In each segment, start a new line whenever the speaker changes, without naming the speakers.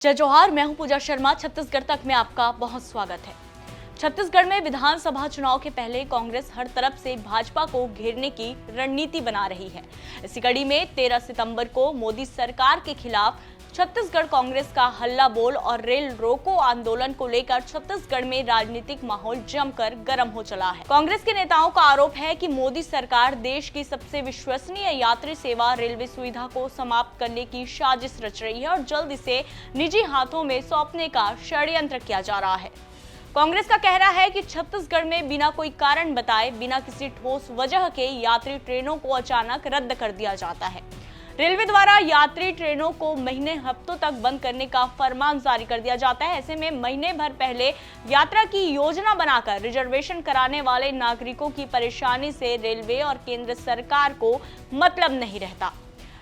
जय जोहार, मैं हूं पूजा शर्मा। छत्तीसगढ़ तक में आपका बहुत स्वागत है। छत्तीसगढ़ में विधानसभा चुनाव के पहले कांग्रेस हर तरफ से भाजपा को घेरने की रणनीति बना रही है। इसी कड़ी में 13 सितंबर को मोदी सरकार के खिलाफ छत्तीसगढ़ कांग्रेस का हल्ला बोल और रेल रोको आंदोलन को लेकर छत्तीसगढ़ में राजनीतिक माहौल जमकर गर्म हो चला है। कांग्रेस के नेताओं का आरोप है कि मोदी सरकार देश की सबसे विश्वसनीय यात्री सेवा रेलवे सुविधा को समाप्त करने की साजिश रच रही है और जल्द इसे निजी हाथों में सौंपने का षड्यंत्र किया जा रहा है। कांग्रेस का कहना है कि छत्तीसगढ़ में बिना कोई कारण बताए, बिना किसी ठोस वजह के यात्री ट्रेनों को अचानक रद्द कर दिया जाता है। रेलवे द्वारा यात्री ट्रेनों को महीने हफ्तों तक बंद करने का फरमान जारी कर दिया जाता है। ऐसे में महीने भर पहले यात्रा की योजना बनाकर रिजर्वेशन कराने वाले नागरिकों की परेशानी से रेलवे और केंद्र सरकार को मतलब नहीं रहता।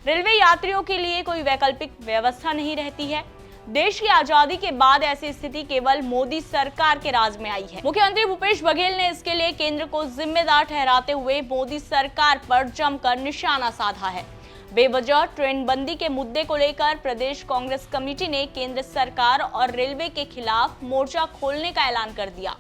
रेलवे यात्रियों के लिए कोई वैकल्पिक व्यवस्था नहीं रहती है। देश की आजादी के बाद ऐसी स्थिति केवल मोदी सरकार के राज में आई है। मुख्यमंत्री भूपेश बघेल ने इसके लिए केंद्र को जिम्मेदार ठहराते हुए मोदी सरकार पर जमकर निशाना साधा है। बेवजह ट्रेन बंदी के मुद्दे को लेकर प्रदेश कांग्रेस कमेटी ने केंद्र सरकार और रेलवे के खिलाफ मोर्चा खोलने का ऐलान कर दिया।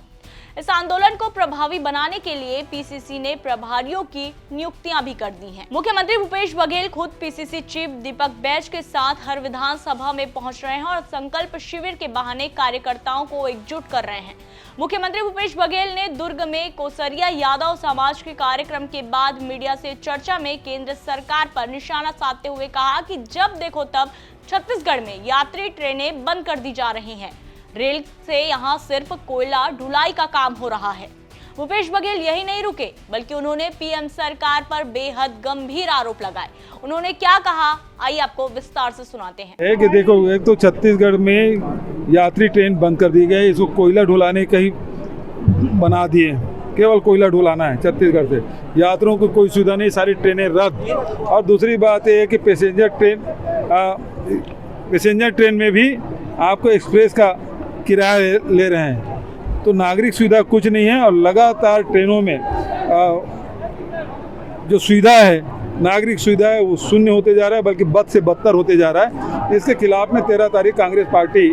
इस आंदोलन को प्रभावी बनाने के लिए पीसीसी ने प्रभारियों की नियुक्तियां भी कर दी हैं। मुख्यमंत्री भूपेश बघेल खुद पीसीसी चीफ दीपक बैज के साथ हर विधानसभा में पहुंच रहे हैं और संकल्प शिविर के बहाने कार्यकर्ताओं को एकजुट कर रहे हैं। मुख्यमंत्री भूपेश बघेल ने दुर्ग में कोसरिया यादव समाज के कार्यक्रम के बाद मीडिया से चर्चा में केंद्र सरकार पर निशाना साधते हुए कहा कि जब देखो तब छत्तीसगढ़ में यात्री ट्रेनें बंद कर दी जा रही हैं। रेल से यहां सिर्फ कोयला ढुलाई का काम हो रहा है। भूपेश बघेल यही नहीं रुके, बल्कि उन्होंने पीएम सरकार पर बेहद गंभीर आरोप लगाए। उन्होंने क्या कहा, आइए आपको विस्तार से सुनाते हैं।
कि देखो, एक तो छत्तीसगढ़ में यात्री ट्रेन बंद कर दी गई, इसको कोयला ढुलाने का ही बना दिए। केवल कोयला ढुलाना है छत्तीसगढ़ से, यात्रियों को कोई सुविधा नहीं, सारी ट्रेनें रद्द। और दूसरी बात यह है कि पैसेंजर ट्रेन में भी आपको एक्सप्रेस का किराया ले रहे हैं, तो नागरिक सुविधा कुछ नहीं है। और लगातार ट्रेनों में जो सुविधा है, नागरिक सुविधा है, वो शून्य होते जा रहा है, बल्कि बद से बदतर होते जा रहा है। इसके खिलाफ में 13 तारीख कांग्रेस पार्टी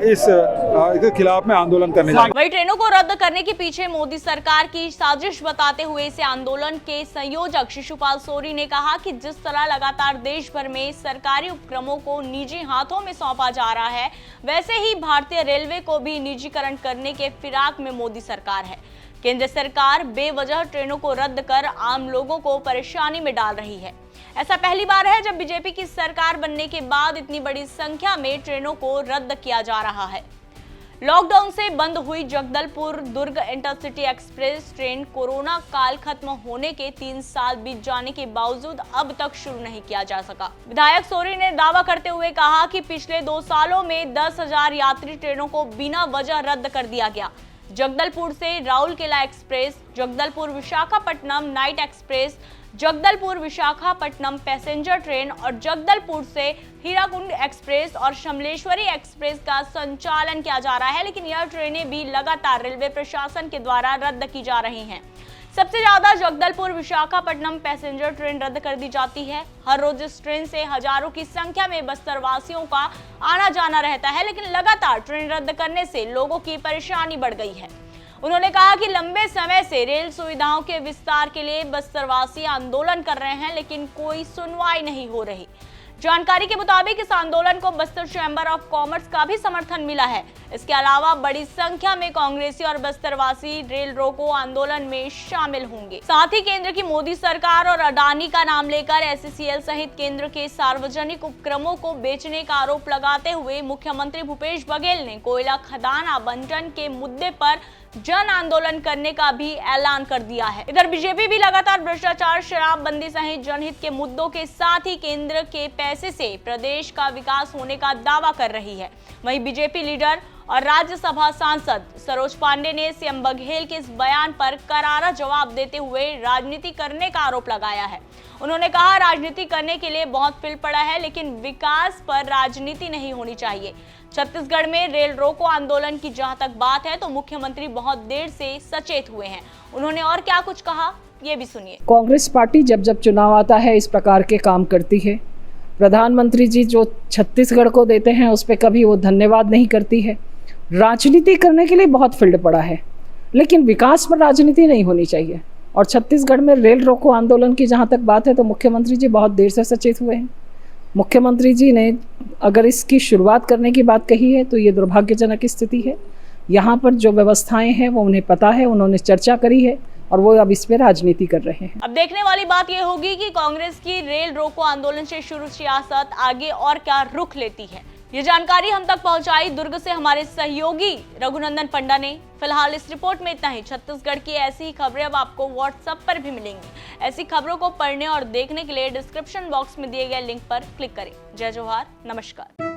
इसके खिलाफ में आंदोलन करने जा रही है।
वही ट्रेनों को रद्द करने के पीछे मोदी सरकार की साजिश बताते हुए इसे आंदोलन के संयोजक शिशुपाल सोरी ने कहा कि जिस तरह लगातार देश भर में सरकारी उपक्रमों को निजी हाथों में सौंपा जा रहा है, वैसे ही भारतीय रेलवे को भी निजीकरण करने के फिराक में मोदी सरकार है। केंद्र सरकार बेवजह ट्रेनों को रद्द कर आम लोगों को परेशानी में डाल रही है। ऐसा पहली बार है जब बीजेपी की सरकार बनने के बाद इतनी बड़ी संख्या में ट्रेनों को रद्द किया जा रहा है। लॉकडाउन से बंद हुई जगदलपुर दुर्ग इंटरसिटी एक्सप्रेस ट्रेन कोरोना काल खत्म होने के 3 साल बीत जाने के बावजूद अब तक शुरू नहीं किया जा सका। विधायक सोरी ने दावा करते हुए कहा कि पिछले 2 सालों में 10,000 यात्री ट्रेनों को बिना वजह रद्द कर दिया गया। जगदलपुर से Rourkela express, Jagdalpur Visakhapatnam night express, Jagdalpur Visakhapatnam passenger train और जगदलपुर से हीराकुंड एक्सप्रेस और शमलेश्वरी एक्सप्रेस का संचालन किया जा रहा है, लेकिन यह ट्रेनें भी लगातार रेलवे प्रशासन के द्वारा रद्द की जा रही हैं। सबसे ज्यादा जगदलपुर विशाखापट्टनम पैसेंजर ट्रेन रद्द कर दी जाती है। हर रोज इस ट्रेन से हजारों की संख्या में बस्तर वासियों का आना जाना रहता है, लेकिन लगातार ट्रेन रद्द करने से लोगों की परेशानी बढ़ गई है। उन्होंने कहा कि लंबे समय से रेल सुविधाओं के विस्तार के लिए बस्तरवासी आंदोलन कर रहे हैं, लेकिन कोई सुनवाई नहीं हो रही। जानकारी के मुताबिक इस आंदोलन को बस्तर चैम्बर ऑफ कॉमर्स का भी समर्थन मिला है। इसके अलावा बड़ी संख्या में कांग्रेसी और बस्तरवासी रेल रोको आंदोलन में शामिल होंगे। साथ ही केंद्र की मोदी सरकार और अडानी का नाम लेकर एससीसीएल सहित केंद्र के सार्वजनिक उपक्रमों को बेचने का आरोप लगाते हुए मुख्यमंत्री भूपेश बघेल ने कोयला खदान आवंटन के मुद्दे पर जन आंदोलन करने का भी ऐलान कर दिया है। इधर बीजेपी भी लगातार भ्रष्टाचार, शराबबंदी सहित जनहित के मुद्दों के साथ ही केंद्र के पैसे से प्रदेश का विकास होने का दावा कर रही है। वहीं बीजेपी लीडर और राज्यसभा सांसद सरोज पांडे ने सीएम बघेल के इस बयान पर करारा जवाब देते हुए राजनीति करने का आरोप लगाया है। उन्होंने कहा, राजनीति करने के लिए बहुत फिल पड़ा है, लेकिन विकास पर राजनीति नहीं होनी चाहिए। छत्तीसगढ़ में रेल रोको आंदोलन की जहां तक बात है तो मुख्यमंत्री बहुत देर से सचेत हुए हैं। उन्होंने और क्या कुछ कहा, ये भी सुनिए।
कांग्रेस पार्टी जब जब चुनाव आता है इस प्रकार के काम करती है। प्रधानमंत्री जी जो छत्तीसगढ़ को देते हैं उस पर कभी वो धन्यवाद नहीं करती है। राजनीति करने के लिए बहुत फील्ड पड़ा है, लेकिन विकास पर राजनीति नहीं होनी चाहिए। और छत्तीसगढ़ में रेल रोको आंदोलन की जहाँ तक बात है तो मुख्यमंत्री जी बहुत देर से सचेत हुए हैं। मुख्यमंत्री जी ने अगर इसकी शुरुआत करने की बात कही है तो ये दुर्भाग्यजनक स्थिति है। यहाँ पर जो व्यवस्थाएं हैं वो उन्हें पता है, उन्होंने चर्चा करी है और वो अब इस पे राजनीति कर रहे हैं।
अब देखने वाली बात यह होगी कि कांग्रेस की रेल रोको आंदोलन से शुरू सियासत आगे और क्या रुख लेती है। ये जानकारी हम तक पहुंचाई दुर्ग से हमारे सहयोगी रघुनंदन पंडा ने। फिलहाल इस रिपोर्ट में इतना ही। छत्तीसगढ़ की ऐसी ही खबरें अब आपको व्हाट्सएप पर भी मिलेंगी। ऐसी खबरों को पढ़ने और देखने के लिए डिस्क्रिप्शन बॉक्स में दिए गए लिंक पर क्लिक करें। जय जोहार, नमस्कार।